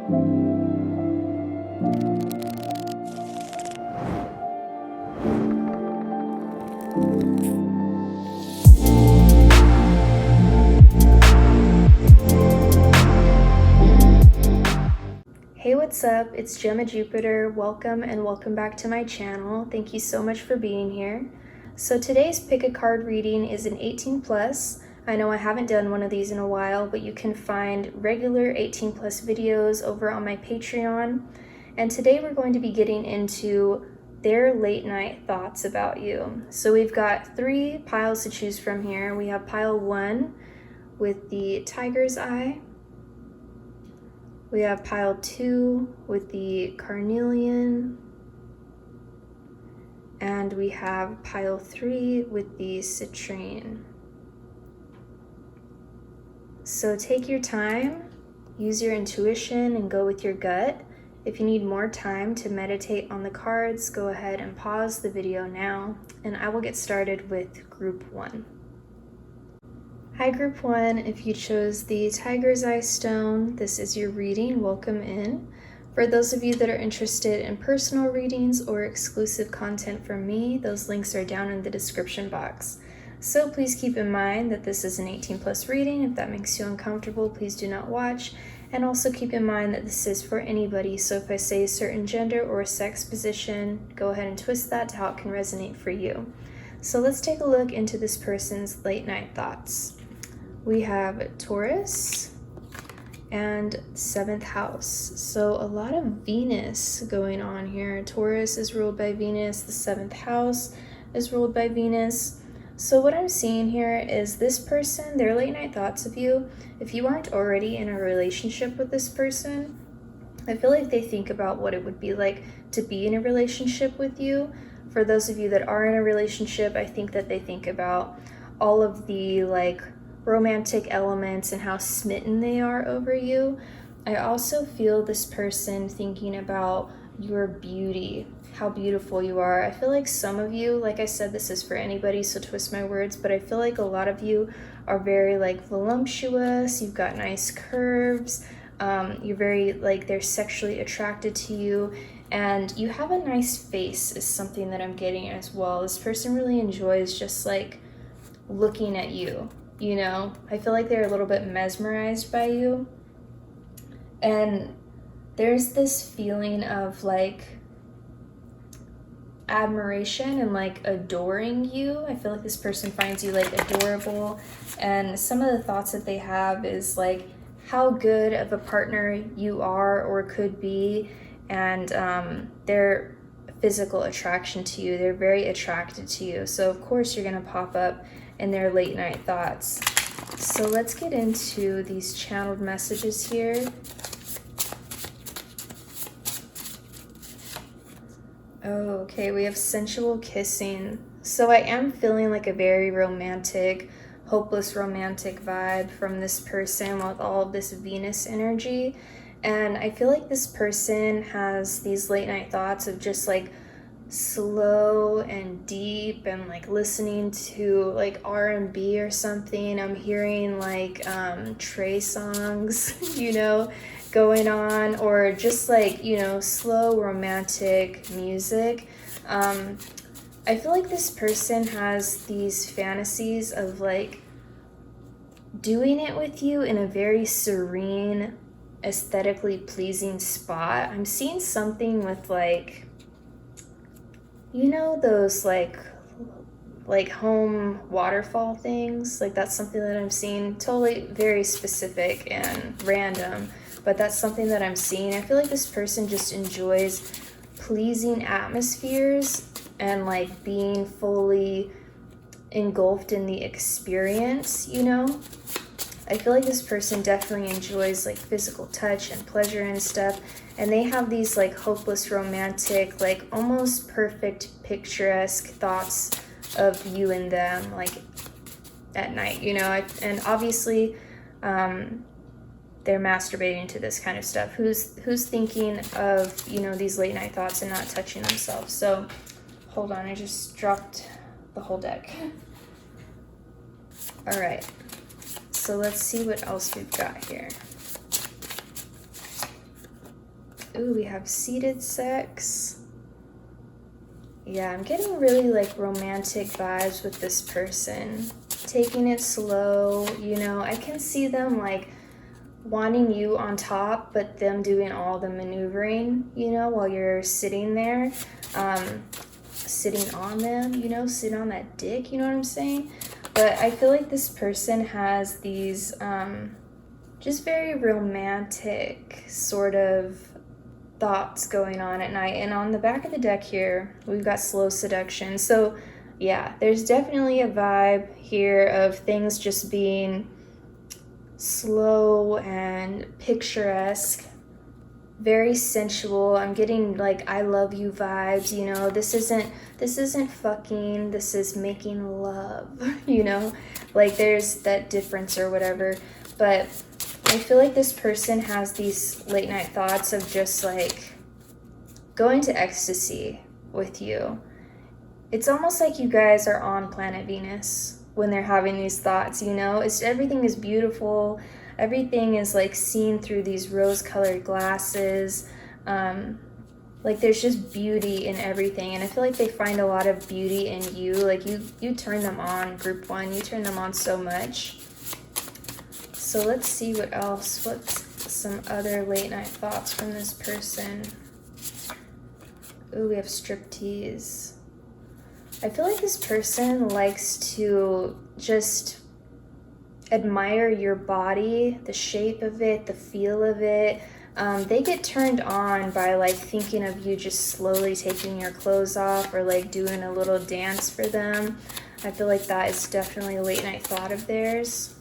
Hey, what's up? It's Gemma Jupiter. Welcome and welcome back to my channel. Thank you so much for being here. So today's pick a card reading is an 18 plus. I know I haven't done one of these in a while, but you can find regular 18 plus videos over on my Patreon. And today we're going to be getting into their late night thoughts about you. So we've got 3 piles to choose from here. We have pile 1 with the tiger's eye. We have pile 2 with the carnelian, and we have pile 3 with the citrine. So take your time, use your intuition, and go with your gut. If you need more time to meditate on the cards, go ahead and pause the video now, and I will get started with group 1. Hi group 1, if you chose the Tiger's Eye stone, this is your reading. Welcome in. For those of you that are interested in personal readings or exclusive content from me, those links are down in the description box. So please keep in mind that this is an 18 plus reading. If that makes you uncomfortable, please do not watch. And also keep in mind that this is for anybody. So if I say a certain gender or sex position, go ahead and twist that to how it can resonate for you. So let's take a look into this person's late night thoughts. We have Taurus and 7th house. So a lot of Venus going on here. Taurus is ruled by Venus. The 7th house is ruled by Venus. So what I'm seeing here is this person, their late night thoughts of you, if you aren't already in a relationship with this person, I feel like they think about what it would be like to be in a relationship with you. For those of you that are in a relationship, I think that they think about all of the romantic elements and how smitten they are over you. I also feel this person thinking about your beauty, how beautiful you are. I feel like some of you, like I said, this is for anybody, so twist my words, but I feel like a lot of you are very voluptuous, you've got nice curves, you're very they're sexually attracted to you, and you have a nice face is something that I'm getting as well. This person really enjoys just looking at you. You know, I feel like they're a little bit mesmerized by you. And there's this feeling of admiration and adoring you. I feel like this person finds you adorable. And some of the thoughts that they have is how good of a partner you are or could be. And their physical attraction to you. They're very attracted to you. So of course you're going to pop up in their late night thoughts. So let's get into these channeled messages here. Oh, okay, we have sensual kissing. So I am feeling a very romantic, hopeless romantic vibe from this person with all of this Venus energy. And I feel like this person has these late night thoughts of just slow and deep and listening to R&B or something. I'm hearing Trey songs, you know, going on, or just slow romantic music. I feel like this person has these fantasies of doing it with you in a very serene, aesthetically pleasing spot. I'm seeing something with you know those home waterfall things? That's something that I'm seeing. Totally very specific and random, but that's something that I'm seeing. I feel like this person just enjoys pleasing atmospheres and being fully engulfed in the experience, you know? I feel like this person definitely enjoys physical touch and pleasure and stuff, and they have these hopeless romantic, almost perfect picturesque thoughts of you and them at night, you know. And obviously they're masturbating to this kind of stuff. Who's thinking of, you know, these late night thoughts and not touching themselves? So hold on, I just dropped the whole deck. All right. So let's see what else we've got here. Ooh, we have seated sex. Yeah, I'm getting really like romantic vibes with this person. Taking it slow, you know, I can see them like wanting you on top, but them doing all the maneuvering, you know, while you're sitting there, sitting on them, you know, sitting on that dick, you know what I'm saying? But I feel like this person has these just very romantic sort of thoughts going on at night. And on the back of the deck here, we've got slow seduction. So yeah, there's definitely a vibe here of things just being slow and picturesque, very sensual. I'm getting like I love you vibes, you know. This isn't fucking, this is making love, you know. Like there's that difference or whatever. But I feel like this person has these late night thoughts of just like going to ecstasy with you. It's almost like you guys are on planet Venus when they're having these thoughts, you know? Everything is beautiful. Everything is like seen through these rose-colored glasses. Like there's just beauty in everything. And I feel like they find a lot of beauty in you. Like you turn them on, group one. You turn them on so much. So let's see what else. What's some other late night thoughts from this person? Ooh, we have striptease. I feel like this person likes to just admire your body, the shape of it, the feel of it. They get turned on by like thinking of you just slowly taking your clothes off or like doing a little dance for them. I feel like that is definitely a late night thought of theirs.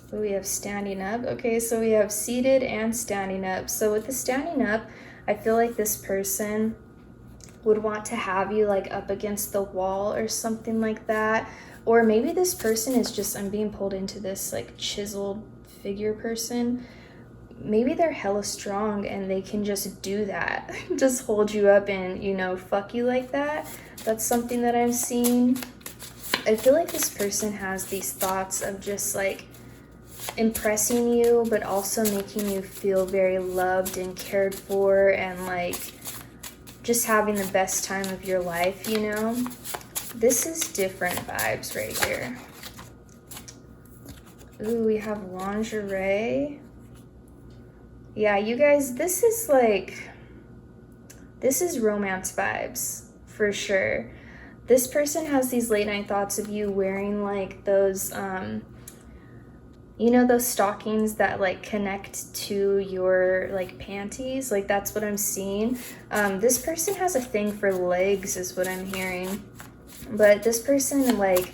We have standing up. Okay, so we have seated and standing up. So with the standing up, I feel like this person would want to have you like up against the wall or something like that. Or maybe this person is just, I'm being pulled into this like chiseled figure person. Maybe they're hella strong and they can just do that. Just hold you up and, you know, fuck you like that. That's something that I've seen. I feel like this person has these thoughts of just like impressing you, but also making you feel very loved and cared for and like just having the best time of your life, you know? This is different vibes right here. Ooh, we have lingerie. Yeah, you guys, this is romance vibes for sure. This person has these late night thoughts of you wearing like those, you know, those stockings that like connect to your like panties. Like that's what I'm seeing. This person has a thing for legs is what I'm hearing. But this person like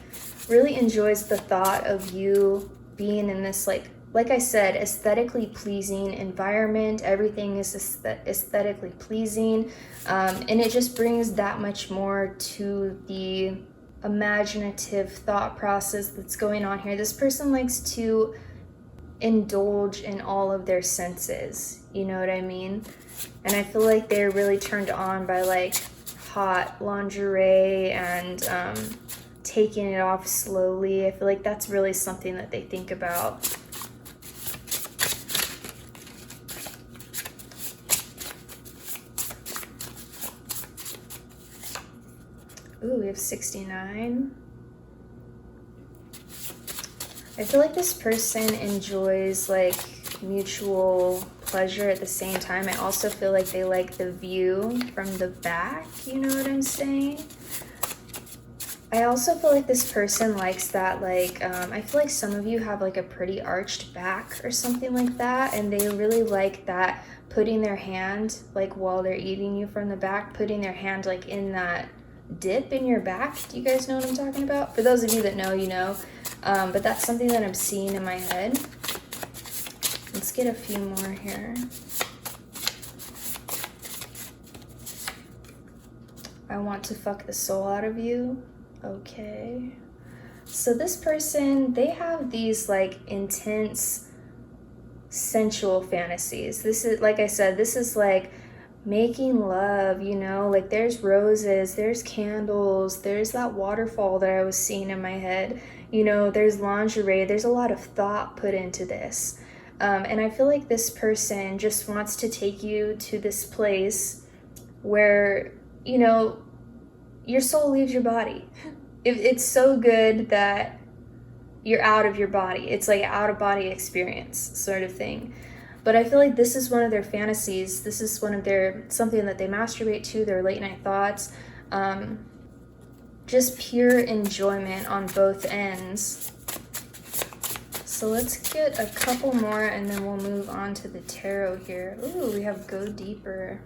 really enjoys the thought of you being in this like I said, aesthetically pleasing environment. Everything is aesthetically pleasing. And it just brings that much more to the imaginative thought process that's going on here. This person likes to indulge in all of their senses, you know what I mean? And I feel like they're really turned on by like hot lingerie and taking it off slowly. I feel like that's really something that they think about. Ooh, we have 69. I feel like this person enjoys like mutual pleasure at the same time. I also feel like they like the view from the back, you know what I'm saying? I also feel like this person likes that like, I feel like some of you have like a pretty arched back or something like that, and they really like that, putting their hand like while they're eating you from the back, putting their hand like in that dip in your back. Do you guys know what I'm talking about? For those of you that know, you know. But that's something that I'm seeing in my head. Let's get a few more here. I want to fuck the soul out of you. Okay. So this person, they have these like intense sensual fantasies. This is, like I said, this is like making love, you know, like there's roses, there's candles, there's that waterfall that I was seeing in my head. You know, there's lingerie, there's a lot of thought put into this. And I feel like this person just wants to take you to this place where, you know, your soul leaves your body. It's so good that you're out of your body. It's like out of body experience sort of thing. But I feel like this is one of their fantasies. This is one of their, something that they masturbate to, their late night thoughts. Just pure enjoyment on both ends. So let's get a couple more and then we'll move on to the tarot here. Ooh, we have Go Deeper.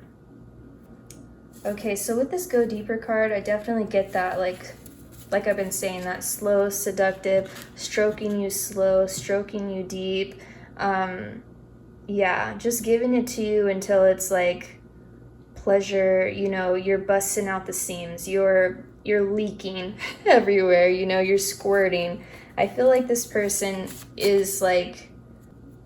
Okay, so with this Go Deeper card, I definitely get that, like I've been saying, that slow, seductive, stroking you slow, stroking you deep. Yeah, just giving it to you until it's like pleasure, you know, you're busting out the seams, you're leaking everywhere, you know, you're squirting. I feel like this person is like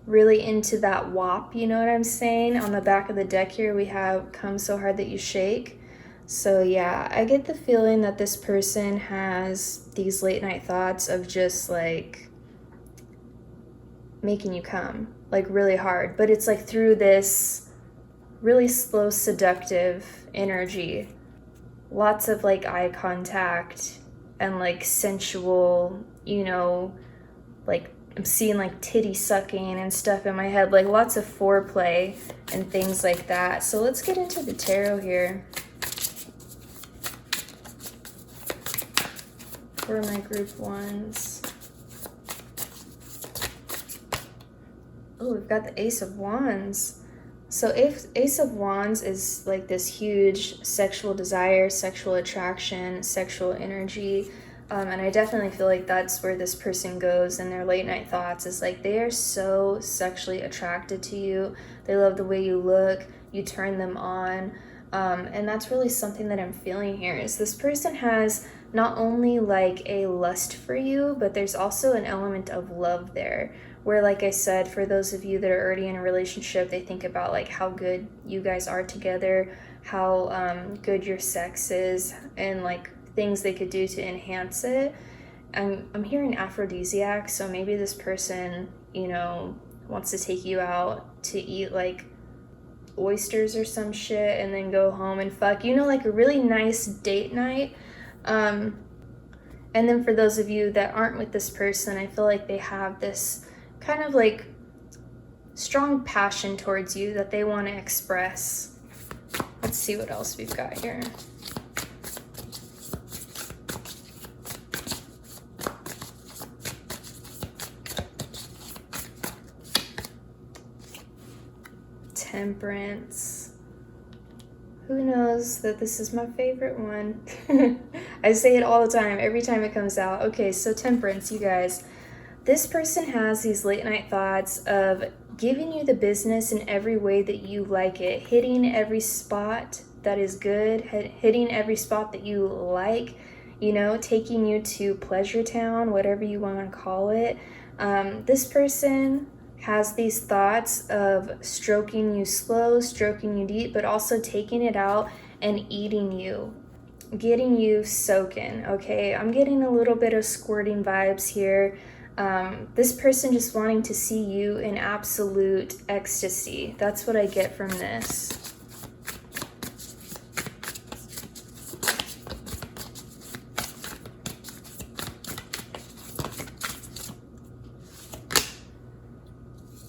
really into that WAP, you know what I'm saying? On the back of the deck here, we have Come So Hard That You Shake. So yeah, I get the feeling that this person has these late night thoughts of just like making you come, like really hard, but it's like through this really slow, seductive energy. Lots of like eye contact and like sensual, you know, like I'm seeing like titty sucking and stuff in my head, like lots of foreplay and things like that. So let's get into the tarot here. For my group ones. Oh, we've got the Ace of Wands. So if Ace of Wands is like this huge sexual desire, sexual attraction, sexual energy. And I definitely feel like that's where this person goes in their late night thoughts, is like they are so sexually attracted to you. They love the way you look, you turn them on. And that's really something that I'm feeling here, is this person has not only like a lust for you, but there's also an element of love there, where, like I said, for those of you that are already in a relationship, they think about like how good you guys are together, how good your sex is, and like things they could do to enhance it. I'm hearing aphrodisiac, so maybe this person, you know, wants to take you out to eat like oysters or some shit and then go home and fuck, you know, like a really nice date night. And then for those of you that aren't with this person, I feel like they have this kind of like strong passion towards you that they want to express. Let's see what else we've got here. Temperance. Who knows that this is my favorite one? I say it all the time, every time it comes out. Okay, so Temperance, you guys. This person has these late night thoughts of giving you the business in every way that you like it, hitting every spot that is good, hitting every spot that you like, you know, taking you to Pleasure Town, whatever you want to call it. This person has these thoughts of stroking you slow, stroking you deep, but also taking it out and eating you, getting you soaking, okay? I'm getting a little bit of squirting vibes here. This person just wanting to see you in absolute ecstasy. That's what I get from this.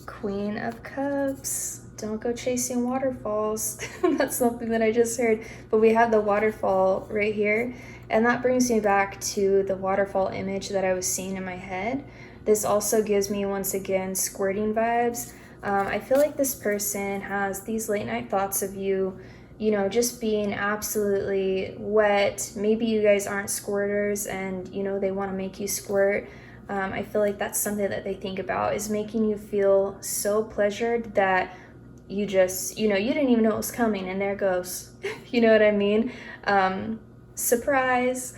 Queen of Cups. Don't go chasing waterfalls. That's something that I just heard. But we have the waterfall right here. And that brings me back to the waterfall image that I was seeing in my head. This also gives me, once again, squirting vibes. I feel like this person has these late night thoughts of you, you know, just being absolutely wet. Maybe you guys aren't squirters and, you know, they want to make you squirt. I feel like that's something that they think about, is making you feel so pleasured that you just, you know, you didn't even know it was coming and there it goes. You know what I mean? Surprise.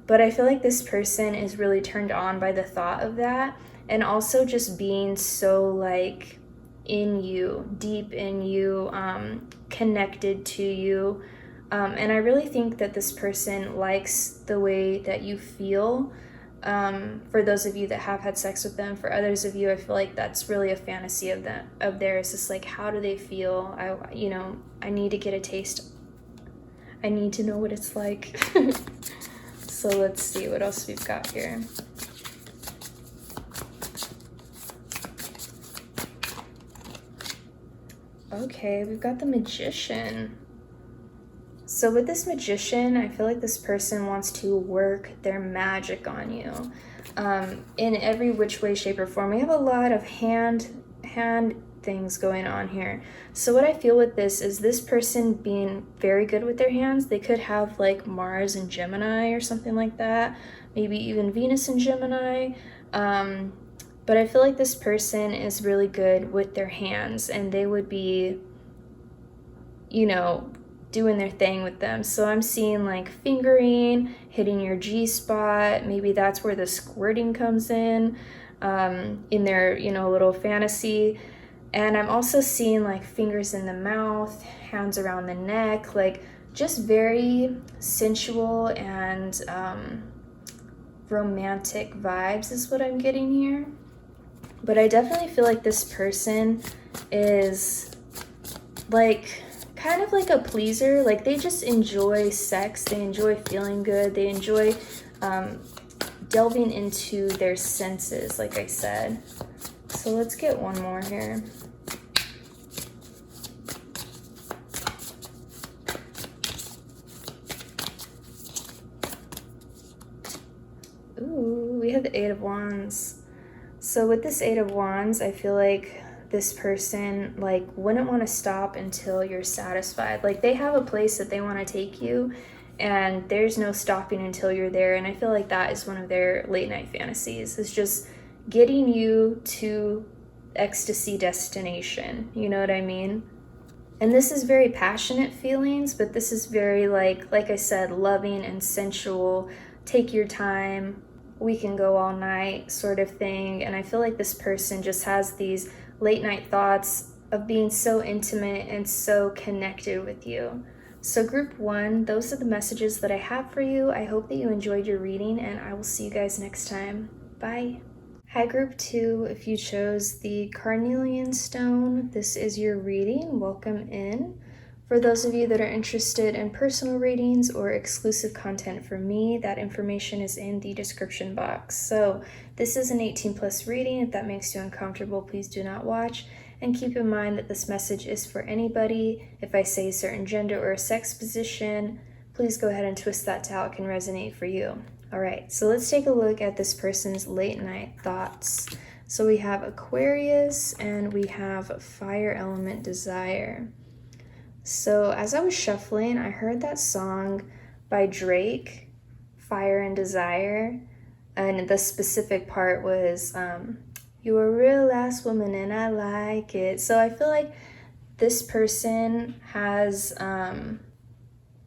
But I feel like this person is really turned on by the thought of that, and also just being so like in you, deep in you, connected to you. And I really think that this person likes the way that you feel. for those of you that have had sex with them. For others of you, I feel like that's really a fantasy of theirs. It's like, how do they feel? I need to get a taste. I need to know what it's like. So let's see what else we've got here. Okay, we've got the Magician. So with this Magician, I feel like this person wants to work their magic on you in every which way, shape, or form. We have a lot of hand things going on here. So what I feel with this person being very good with their hands. They could have like Mars and Gemini or something like that, maybe even Venus and Gemini. But I feel like this person is really good with their hands, and they would be, doing their thing with them. So I'm seeing like fingering, hitting your G spot. Maybe that's where the squirting comes in their, little fantasy. And I'm also seeing like fingers in the mouth, hands around the neck, like just very sensual and romantic vibes is what I'm getting here. But I definitely feel like this person is like kind of like a pleaser. Like they just enjoy sex, they enjoy feeling good, they enjoy delving into their senses, like I said. So let's get one more here. Ooh, we have the Eight of Wands. So with this Eight of Wands, I feel like this person like wouldn't want to stop until you're satisfied. Like they have a place that they want to take you, and there's no stopping until you're there. And I feel like that is one of their late night fantasies, is just getting you to ecstasy destination. You know what I mean? And this is very passionate feelings, but this is very like I said, loving and sensual. Take your time, we can go all night sort of thing. And I feel like this person just has these late night thoughts of being so intimate and so connected with you. So group 1, those are the messages that I have for you. I hope that you enjoyed your reading, and I will see you guys next time. Bye. Hi group 2, if you chose the carnelian stone, this is your reading. Welcome in. For those of you that are interested in personal readings or exclusive content from me, that information is in the description box. So this is an 18+ reading. If that makes you uncomfortable, please do not watch. And keep in mind that this message is for anybody. If I say a certain gender or a sex position, please go ahead and twist that to how it can resonate for you. All right, so let's take a look at this person's late night thoughts. So we have Aquarius and we have fire element desire. So as I was shuffling, I heard that song by Drake, Fire and Desire, and the specific part was, you're a real ass woman and I like it. So I feel like this person has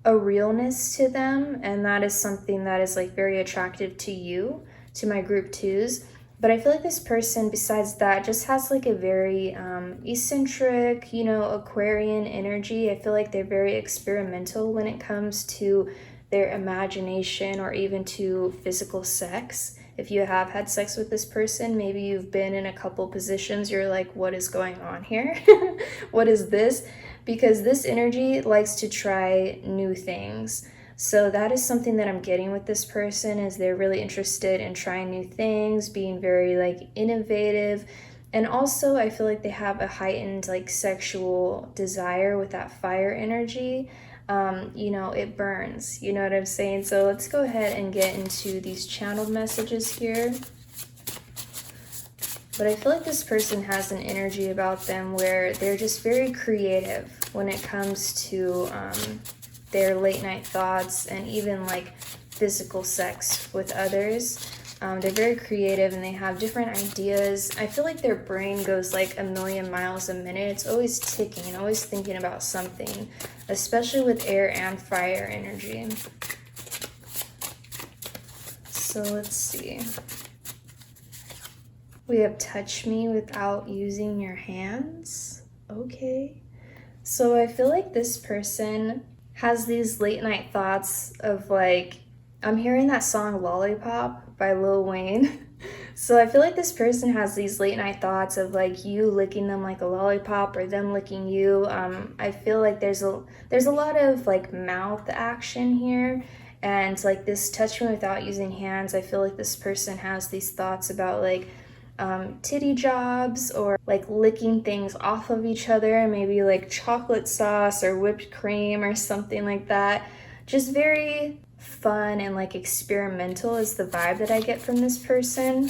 a realness to them, and that is something that is like very attractive to you, to my group 2s. But I feel like this person, besides that, just has like a very eccentric, Aquarian energy. I feel like they're very experimental when it comes to their imagination or even to physical sex. If you have had sex with this person, maybe you've been in a couple positions, you're like, what is going on here? What is this? Because this energy likes to try new things. So that is something that I'm getting with this person, is they're really interested in trying new things, being very like innovative. And also I feel like they have a heightened like sexual desire with that fire energy. It burns, you know what I'm saying? So let's go ahead and get into these channeled messages here. But I feel like this person has an energy about them where they're just very creative when it comes to their late night thoughts and even like physical sex with others. They're very creative and they have different ideas. I feel like their brain goes like a million miles a minute. It's always ticking, always thinking about something, especially with air and fire energy. So let's see. We have touch me without using your hands. Okay. So I feel like this person has these late night thoughts of like, I'm hearing that song Lollipop by Lil Wayne. So I feel like this person has these late night thoughts of like you licking them like a lollipop or them licking you. I feel like there's a lot of like mouth action here, and like this touch me without using hands. I feel like this person has these thoughts about like titty jobs or like licking things off of each other, maybe like chocolate sauce or whipped cream or something like that. Just very fun and like experimental is the vibe that I get from this person.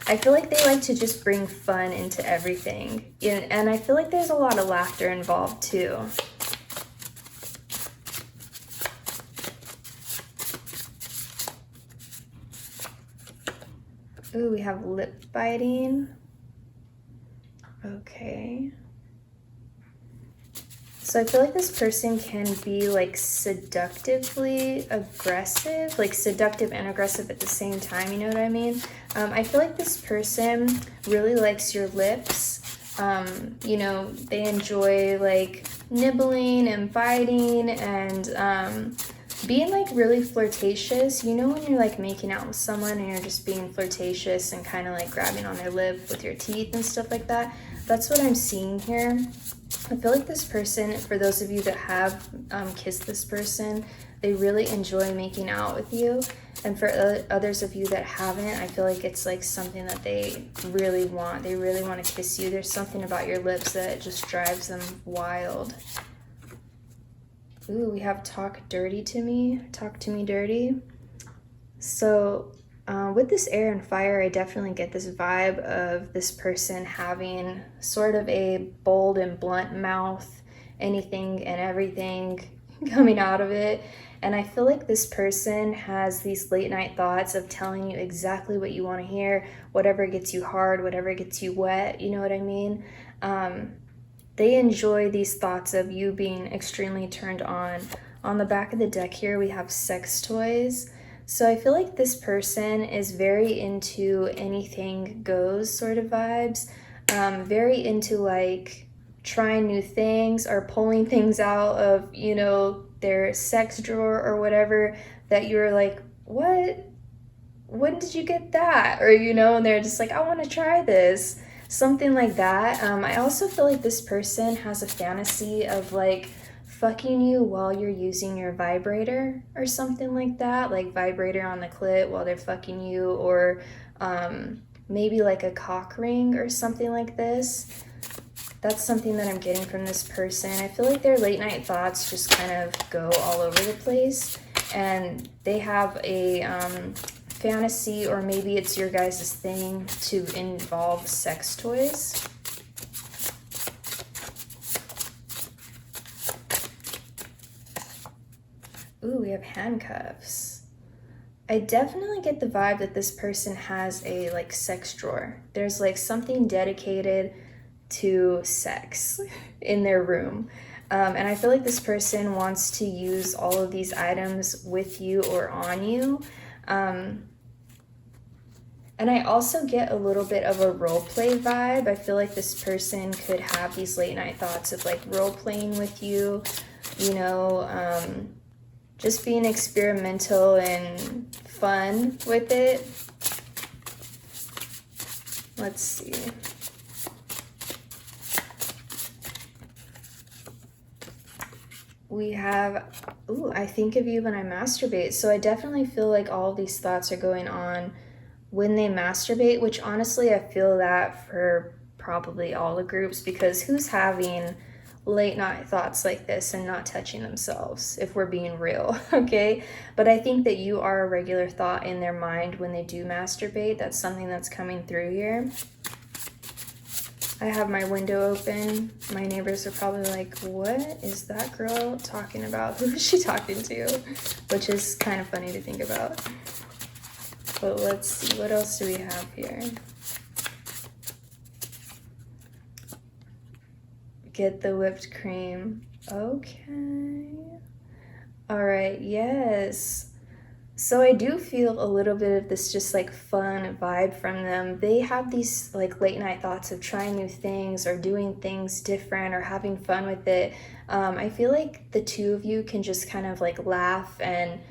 I feel like they like to just bring fun into everything. And I feel like there's a lot of laughter involved too. Ooh, we have lip biting. Okay. So I feel like this person can be like seductively aggressive, like seductive and aggressive at the same time, you know what I mean? I feel like this person really likes your lips. You know, they enjoy like nibbling and biting and being like really flirtatious. You know when you're like making out with someone and you're just being flirtatious and kind of like grabbing on their lip with your teeth and stuff like that? That's what I'm seeing here. I feel like this person, for those of you that have kissed this person, they really enjoy making out with you. And for others of you that haven't, I feel like it's like something that they really want. They really want to kiss you. There's something about your lips that just drives them wild. Ooh, we have talk dirty to me. Talk to me dirty. So with this air and fire, I definitely get this vibe of this person having sort of a bold and blunt mouth, anything and everything coming out of it. And I feel like this person has these late night thoughts of telling you exactly what you want to hear, whatever gets you hard, whatever gets you wet, you know what I mean? They enjoy these thoughts of you being extremely turned on. On the back of the deck here, we have sex toys. So I feel like this person is very into anything goes sort of vibes, very into like trying new things or pulling things out of, you know, their sex drawer or whatever that you're like, what? When did you get that? Or, you know, and they're just like, I want to try this. Something like that. I also feel like this person has a fantasy of like fucking you while you're using your vibrator or something like that, like vibrator on the clit while they're fucking you, or maybe like a cock ring or something like this. That's something that I'm getting from this person. I feel like their late night thoughts just kind of go all over the place, and they have a fantasy, or maybe it's your guys' thing, to involve sex toys. Ooh, we have handcuffs. I definitely get the vibe that this person has a like sex drawer. There's like something dedicated to sex in their room. And I feel like this person wants to use all of these items with you or on you. And I also get a little bit of a role play vibe. I feel like this person could have these late night thoughts of like role playing with you, you know, just being experimental and fun with it. Let's see. We have, ooh, I think of you when I masturbate. So I definitely feel like all of these thoughts are going on when they masturbate, which honestly, I feel that for probably all the groups, because who's having late night thoughts like this and not touching themselves, if we're being real, okay? But I think that you are a regular thought in their mind when they do masturbate. That's something that's coming through here. I have my window open. My neighbors are probably like, what is that girl talking about? Who is she talking to? Which is kind of funny to think about. But let's see, what else do we have here? Get the whipped cream. Okay. All right, yes. So I do feel a little bit of this just like fun vibe from them. They have these like late night thoughts of trying new things or doing things different or having fun with it. I feel like the two of you can just kind of like laugh and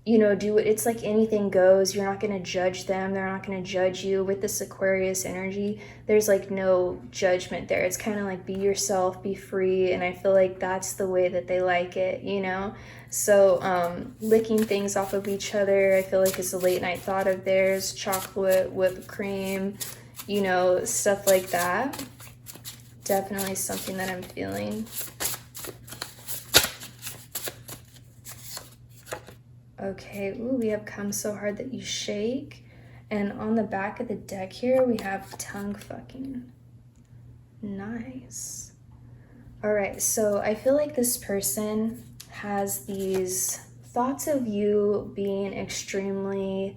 do it. It's like anything goes. You're not going to judge them. They're not going to judge you. With this Aquarius energy, there's like no judgment there. It's kind of like be yourself, be free. And I feel like that's the way that they like it. So licking things off of each other, I feel like is a late night thought of theirs. Chocolate, whipped cream, stuff like that. Definitely something that I'm feeling. Okay, ooh, we have come so hard that you shake. And on the back of the deck here, we have tongue fucking. Nice. All right, so I feel like this person has these thoughts of you being extremely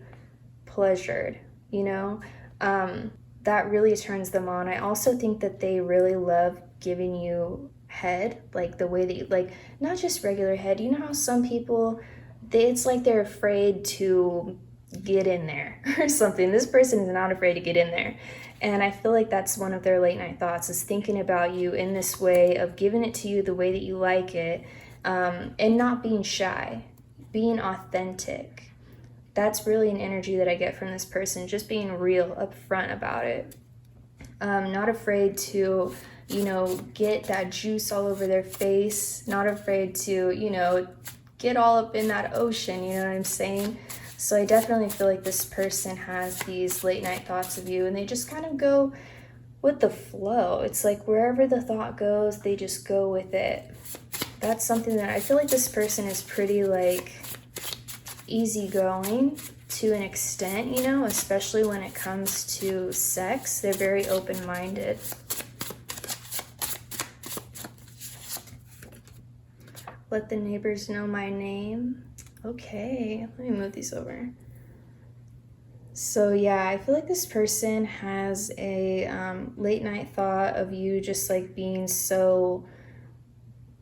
pleasured, that really turns them on. I also think that they really love giving you head, like the way that you, like, not just regular head. You know how some people, it's like they're afraid to get in there or something. This person is not afraid to get in there. And I feel like that's one of their late night thoughts, is thinking about you in this way of giving it to you the way that you like it, and not being shy, being authentic. That's really an energy that I get from this person, just being real upfront about it. Not afraid to, get that juice all over their face, not afraid to, get all up in that ocean, you know what I'm saying? So I definitely feel like this person has these late night thoughts of you, and they just kind of go with the flow. It's like wherever the thought goes, they just go with it. That's something that I feel like this person is pretty like easygoing to an extent, especially when it comes to sex. They're very open-minded. Let the neighbors know my name. Okay, let me move these over. So yeah, I feel like this person has a late night thought of you just like being so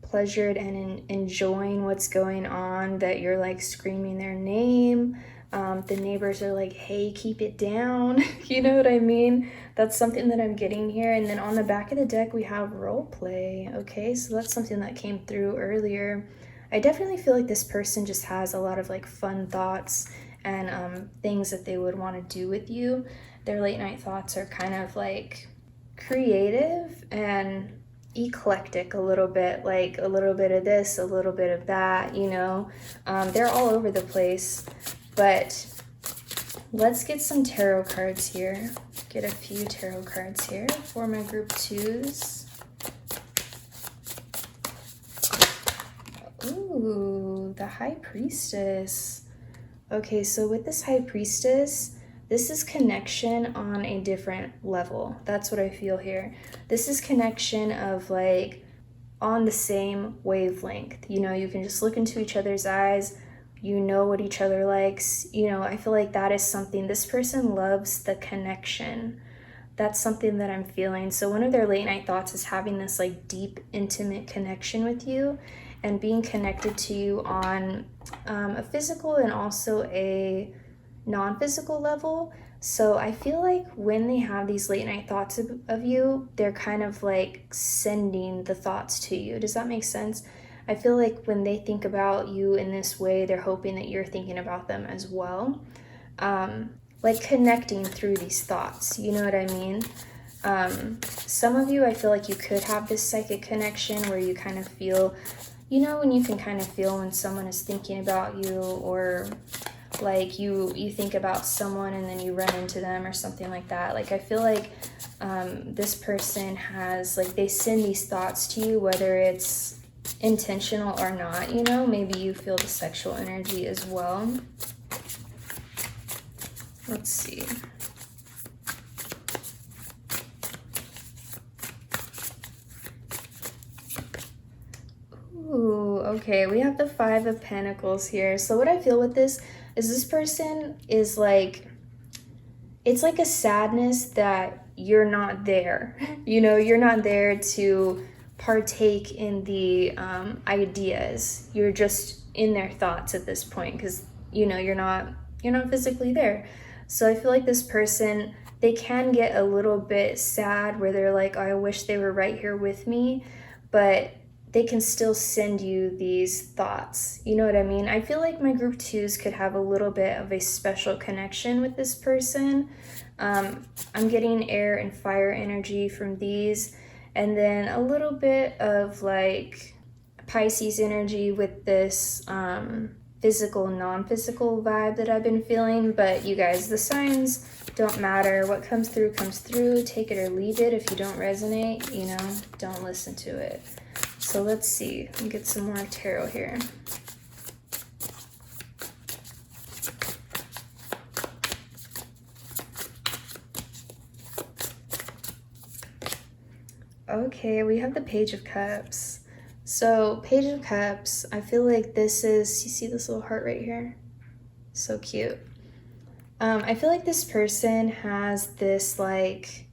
pleasured and enjoying what's going on that you're like screaming their name. The neighbors are like, hey, keep it down. You know what I mean? That's something that I'm getting here. And then on the back of the deck, we have role play. Okay, so that's something that came through earlier. I definitely feel like this person just has a lot of like fun thoughts and things that they would want to do with you. Their late night thoughts are kind of like creative and eclectic a little bit, like a little bit of this, a little bit of that, they're all over the place. But let's get some tarot cards here. Get a few tarot cards here for my group twos. Ooh, the High Priestess. Okay, so with this High Priestess, this is connection on a different level. That's what I feel here. This is connection of like on the same wavelength. You can just look into each other's eyes. You know what each other likes. I feel like that is something. This person loves the connection. That's something that I'm feeling. So one of their late night thoughts is having this like deep, intimate connection with you and being connected to you on a physical and also a non-physical level. So I feel like when they have these late night thoughts of you, they're kind of like sending the thoughts to you. Does that make sense? I feel like when they think about you in this way, they're hoping that you're thinking about them as well. Like connecting through these thoughts, you know what I mean? Some of you, I feel like you could have this psychic connection where you kind of feel, when you can kind of feel when someone is thinking about you, or like you think about someone and then you run into them or something like that. Like I feel like this person has, like, they send these thoughts to you, whether it's intentional or not, maybe you feel the sexual energy as well. Let's see. Ooh, okay, we have the Five of Pentacles here. So what I feel with this is this person is like, it's like a sadness that you're not there. You're not there to partake in the ideas. You're just in their thoughts at this point, because you know, you're not physically there. So I feel like this person, they can get a little bit sad where they're like, oh, I wish they were right here with me, but they can still send you these thoughts. You know what I mean? I feel like my group 2s could have a little bit of a special connection with this person. I'm getting air and fire energy from these, and then a little bit of like Pisces energy with this physical, non-physical vibe that I've been feeling. But you guys, the signs don't matter. What comes through comes through. Take it or leave it. If you don't resonate, you know, don't listen to it. So let's see. Let me get some more tarot here. Okay, we have the Page of Cups. So Page of Cups, I feel like this is, you see this little heart right here? So cute. I feel like this person has this like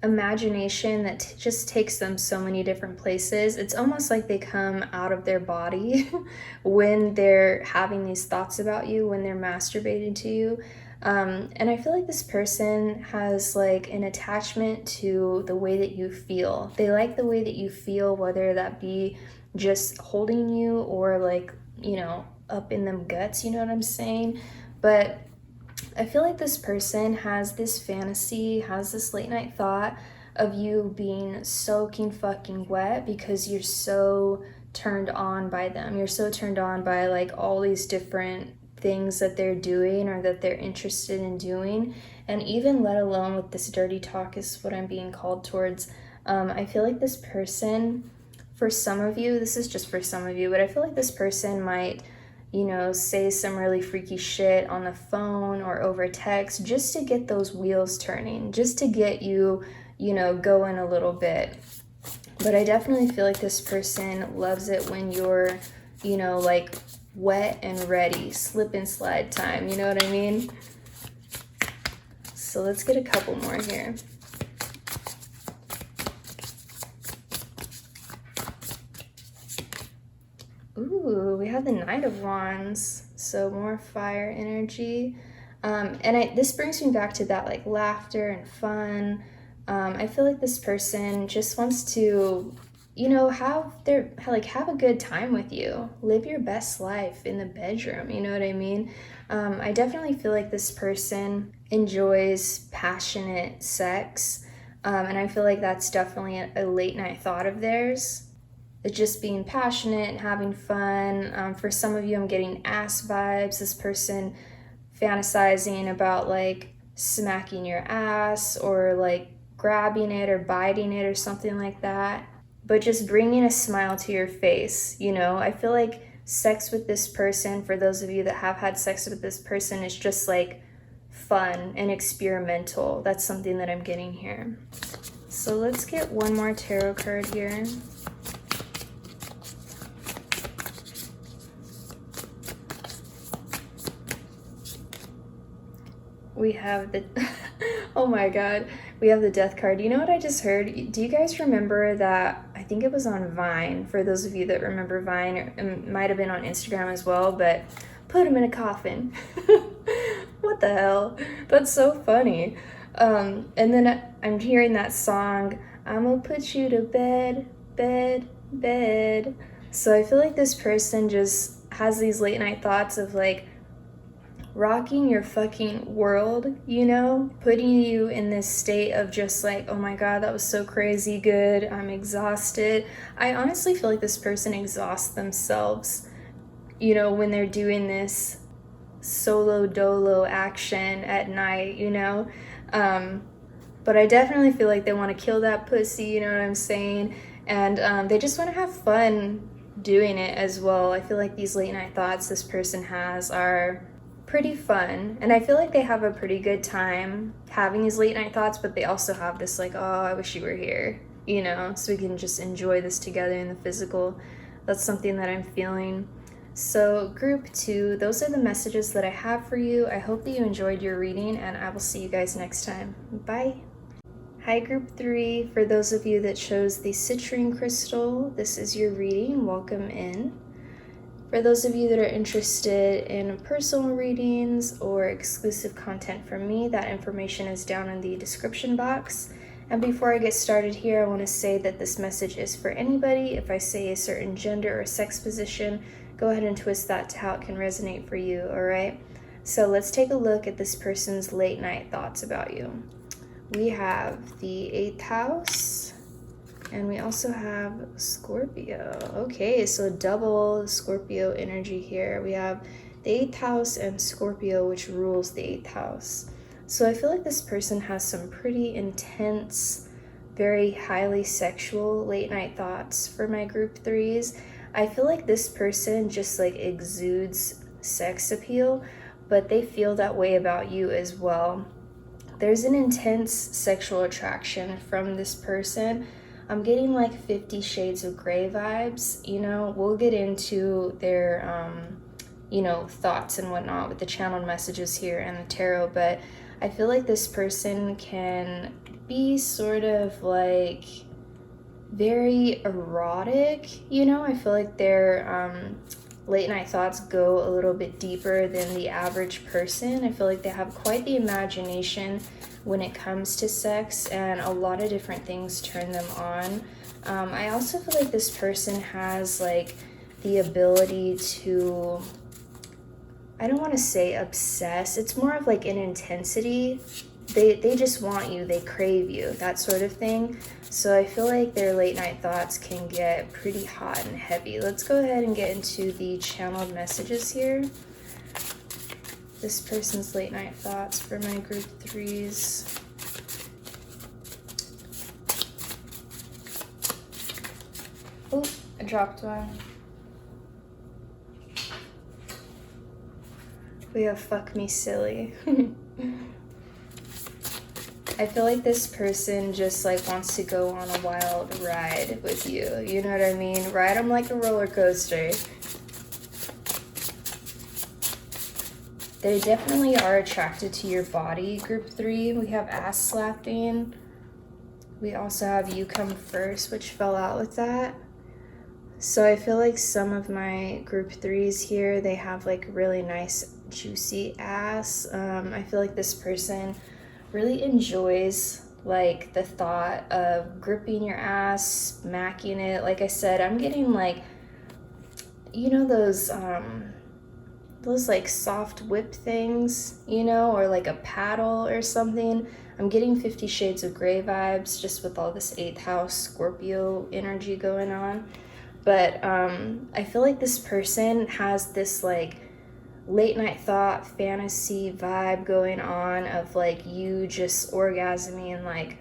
imagination that just takes them so many different places. It's almost like they come out of their body when they're having these thoughts about you, when they're masturbating to you. And I feel like this person has like an attachment to the way that you feel. They like the way that you feel, whether that be just holding you or like, you know, up in them guts, you know what I'm saying? But I feel like this person has this fantasy, has this late night thought of you being soaking fucking wet because you're so turned on by them. You're so turned on by like all these different things that they're doing or that they're interested in doing. And even let alone with this dirty talk is what I'm being called towards. I feel like this person, for some of you, this is just for some of you, but I feel like this person might, you know, say some really freaky shit on the phone or over text just to get those wheels turning, just to get you, you know, going a little bit. But I definitely feel like this person loves it when you're, you know, like wet and ready, slip and slide time, you know what I mean? So let's get a couple more here. Ooh, we have the Knight of Wands, so more fire energy. This brings me back to that like laughter and fun. I feel like this person just wants to, you know, have a good time with you. Live your best life in the bedroom, you know what I mean? I definitely feel like this person enjoys passionate sex, and I feel like that's definitely a late night thought of theirs. It's just being passionate and having fun. For some of you, I'm getting ass vibes. This person fantasizing about like smacking your ass or like grabbing it or biting it or something like that. But just bringing a smile to your face, you know? I feel like sex with this person, for those of you that have had sex with this person, is just like fun and experimental. That's something that I'm getting here. So let's get one more tarot card here. We have the, oh my God, we have the Death card. You know what I just heard? Do you guys remember that, I think it was on Vine, for those of you that remember Vine, or it might have been on Instagram as well, but put him in a coffin. What the hell? That's so funny. And then I'm hearing that song, I'm gonna put you to bed, bed, bed. So I feel like this person just has these late night thoughts of like, rocking your fucking world, you know, putting you in this state of just like, oh my God, that was so crazy good, I'm exhausted. I honestly feel like this person exhausts themselves, you know, when they're doing this solo dolo action at night, you know. But I definitely feel like they want to kill that pussy, you know what I'm saying? And they just want to have fun doing it as well. I feel like these late night thoughts this person has are pretty fun, and I feel like they have a pretty good time having these late night thoughts, but they also have this like, oh, I wish you were here, you know, so we can just enjoy this together in the physical. That's something that I'm feeling. So group 2, those are the messages that I have for you. I hope that you enjoyed your reading, and I will see you guys next time. Bye. Hi group 3, for those of you that chose the citrine crystal, this is your reading. Welcome in. For those of you that are interested in personal readings or exclusive content from me, that information is down in the description box. And before I get started here, I want to say that this message is for anybody. If I say a certain gender or sex position, go ahead and twist that to how it can resonate for you, alright? So let's take a look at this person's late night thoughts about you. We have the 8th house, and we also have Scorpio. Okay, so double Scorpio energy here. We have the 8th house and Scorpio, which rules the 8th house. So I feel like this person has some pretty intense, very highly sexual late night thoughts for my group 3s. I feel like this person just like exudes sex appeal, but they feel that way about you as well. There's an intense sexual attraction from this person. I'm getting like 50 Shades of Grey vibes. You know, we'll get into their, thoughts and whatnot with the channeled messages here and the tarot, but I feel like this person can be sort of like very erotic, you know? I feel like their late night thoughts go a little bit deeper than the average person. I feel like they have quite the imagination when it comes to sex, and a lot of different things turn them on. I also feel like this person has like the ability to, I don't want to say obsess, it's more of like an intensity. They just want you, they crave you, that sort of thing. So I feel like their late night thoughts can get pretty hot and heavy. Let's go ahead and get into the channeled messages here. This person's late night thoughts for my group 3s. Oh, I dropped one. We have fuck me silly. I feel like this person just like wants to go on a wild ride with you. You know what I mean? Ride them like a roller coaster. They definitely are attracted to your body, group 3. We have ass slapping. We also have you come first, which fell out with that. So I feel like some of my group 3s here, they have like really nice juicy ass. I feel like this person really enjoys like the thought of gripping your ass, smacking it. Like I said, I'm getting like, you know, those like soft whip things, you know, or like a paddle or something. I'm getting 50 Shades of Grey vibes just with all this 8th house Scorpio energy going on. But I feel like this person has this like late night thought fantasy vibe going on of like you just orgasming like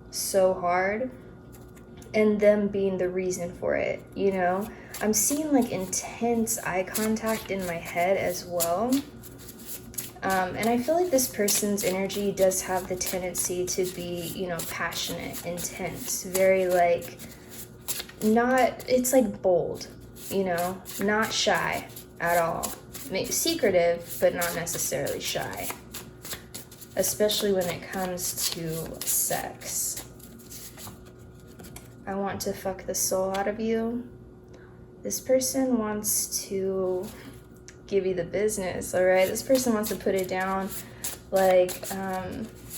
so hard and them being the reason for it, you know? I'm seeing like intense eye contact in my head as well. And I feel like this person's energy does have the tendency to be, you know, passionate, intense, very like, not, it's like bold, you know, not shy at all. Maybe secretive, but not necessarily shy. Especially when it comes to sex. I want to fuck the soul out of you. This person wants to give you the business, all right? This person wants to put it down like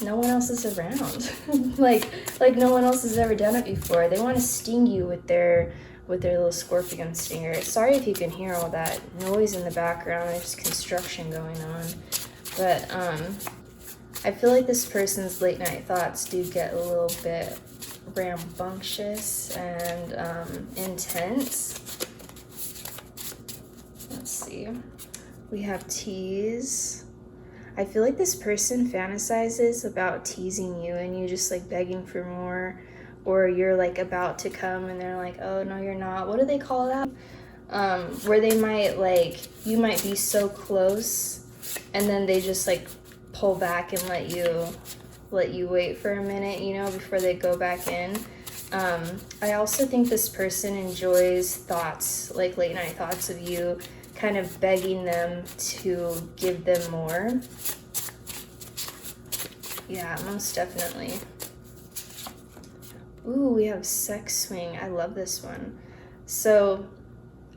no one else is around. like no one else has ever done it before. They want to sting you with their little scorpion stinger. Sorry if you can hear all that noise in the background. There's construction going on. But I feel like this person's late night thoughts do get a little bit rambunctious and intense. Let's see. We have tease. I feel like this person fantasizes about teasing you and you just like begging for more, or you're like about to come and they're like, oh no you're not. What do they call that? Where they might like, you might be so close and then they just like pull back and let you wait for a minute, you know, before they go back in. I also think this person enjoys thoughts, like late night thoughts of you, kind of begging them to give them more. Yeah, most definitely. Ooh, we have sex swing. I love this one. So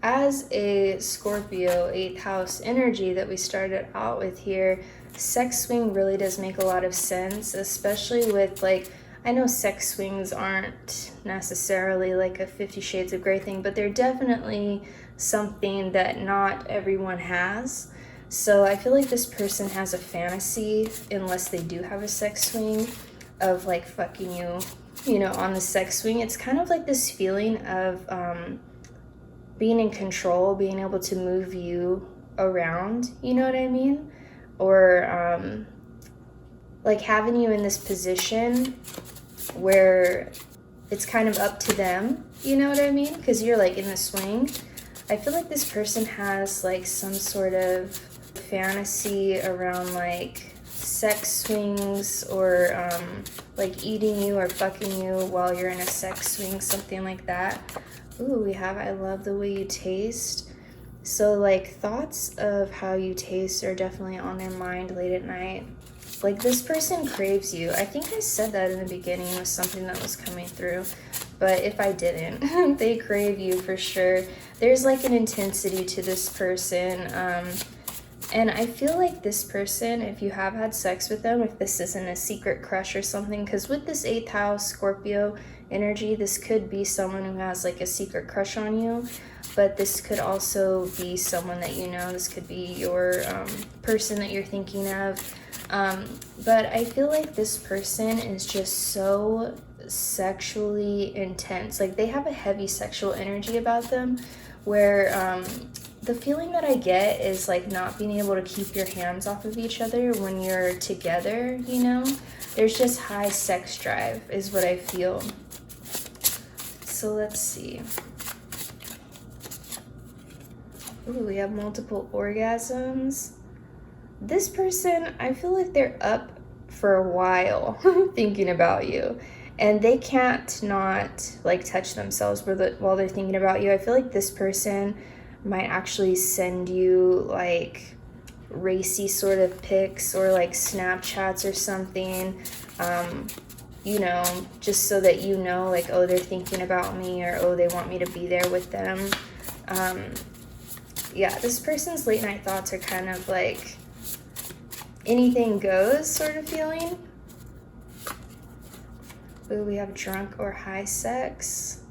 as a Scorpio 8th house energy that we started out with here, sex swing really does make a lot of sense, especially with like, I know sex swings aren't necessarily like a 50 Shades of Grey thing, but they're definitely something that not everyone has. So I feel like this person has a fantasy, unless they do have a sex swing, of like fucking you, you know, on the sex swing. It's kind of like this feeling of being in control, being able to move you around, you know what I mean? Or like having you in this position where it's kind of up to them, you know what I mean? Because you're like in the swing. I feel like this person has like some sort of fantasy around like sex swings, or like eating you or fucking you while you're in a sex swing, something like that. Ooh, we have I love the way you taste. So like thoughts of how you taste are definitely on their mind late at night. Like this person craves you. I think I said that in the beginning was something that was coming through, but if I didn't, they crave you for sure. There's like an intensity to this person. And I feel like this person, if you have had sex with them, if this isn't a secret crush or something, because with this 8th house Scorpio energy, this could be someone who has like a secret crush on you, but this could also be someone that you know. This could be your person that you're thinking of. But I feel like this person is just so sexually intense. Like they have a heavy sexual energy about them, where the feeling that I get is like not being able to keep your hands off of each other when you're together, you know? There's just high sex drive is what I feel. So let's see. Ooh, we have multiple orgasms. This person, I feel like they're up for a while thinking about you. And they can't not like touch themselves while they're thinking about you. I feel like this person might actually send you like racy sort of pics or like Snapchats or something, you know, just so that you know, like, oh, they're thinking about me, or oh, they want me to be there with them. Yeah, this person's late night thoughts are kind of like anything goes sort of feeling. Ooh, we have drunk or high sex.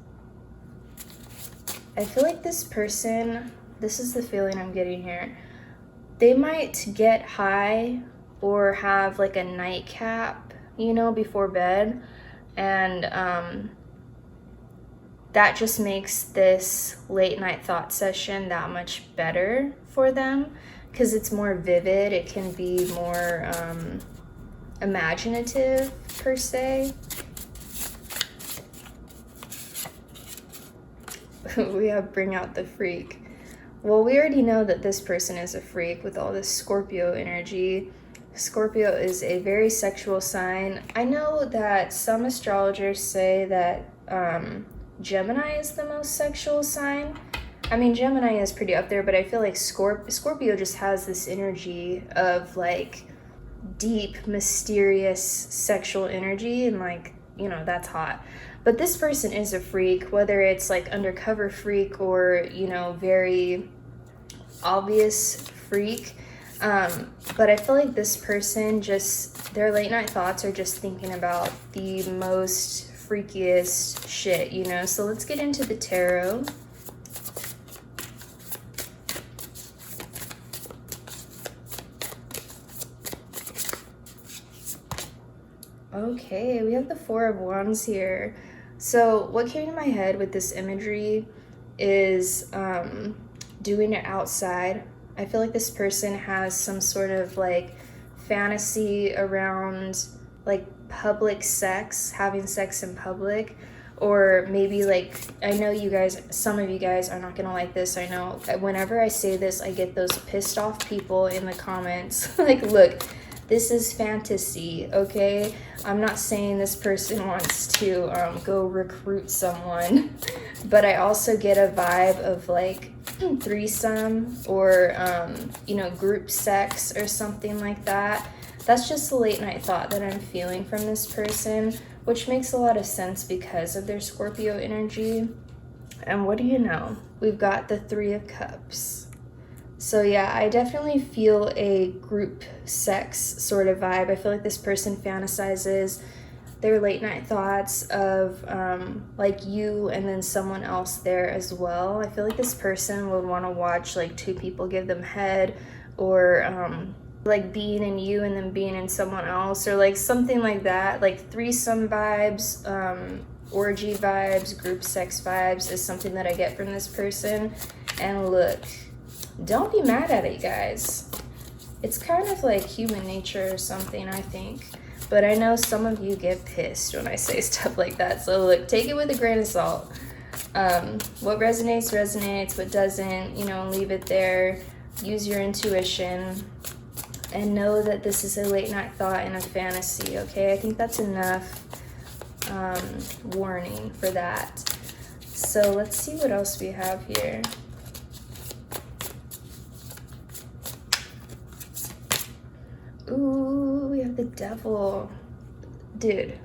I feel like this person, this is the feeling I'm getting here. They might get high or have like a nightcap, you know, before bed. And that just makes this late night thought session that much better for them, because it's more vivid. It can be more imaginative per se. We have bring out the freak. Well, we already know that this person is a freak with all this Scorpio energy. Scorpio is a very sexual sign. I know that some astrologers say that Gemini is the most sexual sign. I mean, Gemini is pretty up there, but I feel like Scorpio just has this energy of like deep, mysterious sexual energy, and like, you know, that's hot. But this person is a freak, whether it's like undercover freak or, you know, very obvious freak. But I feel like this person just, their late night thoughts are just thinking about the most freakiest shit, you know? So let's get into the tarot. Okay, we have the Four of Wands here. So what came to my head with this imagery is doing it outside. I feel like this person has some sort of like fantasy around like public sex, having sex in public, or maybe like, I know you guys, some of you guys are not gonna like this. I know whenever I say this, I get those pissed off people in the comments. Like, look, this is fantasy, okay? I'm not saying this person wants to go recruit someone, but I also get a vibe of like threesome or, you know, group sex or something like that. That's just a late night thought that I'm feeling from this person, which makes a lot of sense because of their Scorpio energy. And what do you know? We've got the Three of Cups. So yeah, I definitely feel a group sex sort of vibe. I feel like this person fantasizes their late night thoughts of like you and then someone else there as well. I feel like this person would want to watch like two people give them head, or like being in you and then being in someone else, or like something like that. Like threesome vibes, orgy vibes, group sex vibes is something that I get from this person. And look, don't be mad at it, guys. It's kind of like human nature or something, I think. But I know some of you get pissed when I say stuff like that. So look, take it with a grain of salt. What resonates, resonates. What doesn't, you know, leave it there. Use your intuition. And know that this is a late night thought and a fantasy, okay? I think that's enough warning for that. So let's see what else we have here. Ooh, we have the Devil. Dude,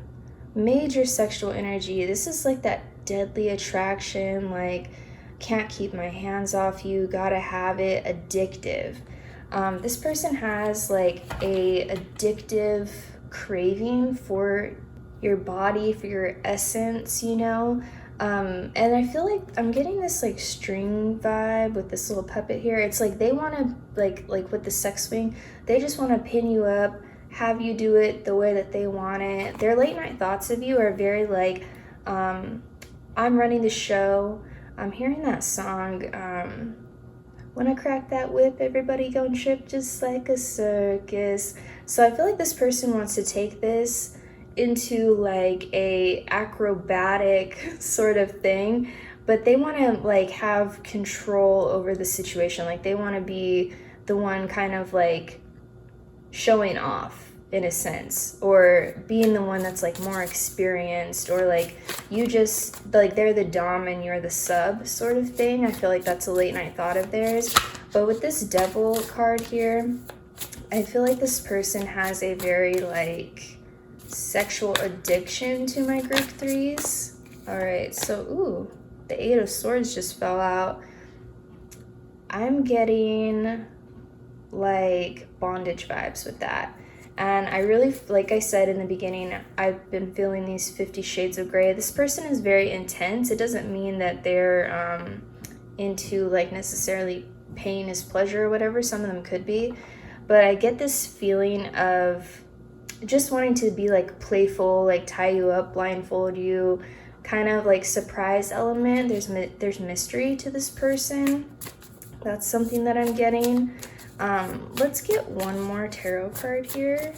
major sexual energy. This is like that deadly attraction, like can't keep my hands off you, gotta have it, addictive. This person has like a addictive craving for your body, for your essence, you know? And I feel like I'm getting this like string vibe with this little puppet here. It's like they want to like with the sex swing, they just want to pin you up, have you do it the way that they want it. Their late night thoughts of you are very like, I'm running the show. I'm hearing that song, when I crack that whip, everybody gon' trip just like a circus. So I feel like this person wants to take this into like a acrobatic sort of thing, but they want to like have control over the situation. Like they want to be the one kind of like showing off in a sense, or being the one that's like more experienced, or like you just like they're the dom and you're the sub sort of thing. I feel like that's a late night thought of theirs. But with this Devil card here, I feel like this person has a very like sexual addiction to my group threes. All right, so ooh, the Eight of Swords just fell out. I'm getting like bondage vibes with that. And I really, like I said in the beginning, I've been feeling these 50 Shades of Grey. This person is very intense. It doesn't mean that they're into like necessarily pain is pleasure or whatever. Some of them could be. But I get this feeling of just wanting to be like playful, like tie you up, blindfold you, kind of like surprise element. There's mystery to this person. That's something that I'm getting. Let's get one more tarot card here.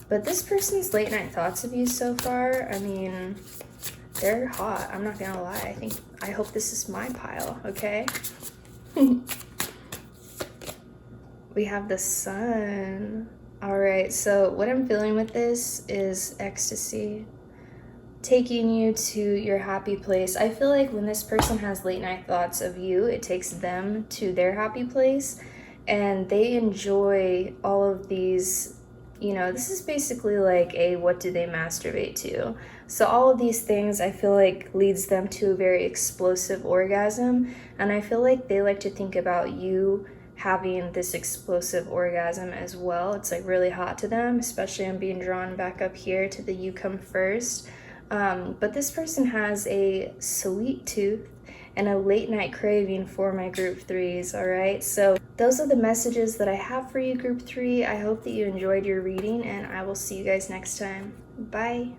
But this person's late night thoughts of you so far, I mean, they're hot. I'm not gonna lie. I hope this is my pile, okay? We have the Sun. All right, so what I'm feeling with this is ecstasy. Taking you to your happy place. I feel like when this person has late night thoughts of you, it takes them to their happy place, and they enjoy all of these, you know, this is basically like a what do they masturbate to. So all of these things I feel like leads them to a very explosive orgasm, and I feel like they like to think about you having this explosive orgasm as well. It's like really hot to them, especially I'm being drawn back up here to the you come first. But this person has a sweet tooth and a late night craving for my group threes, all right? So those are the messages that I have for you, group three. I hope that you enjoyed your reading, and I will see you guys next time. Bye.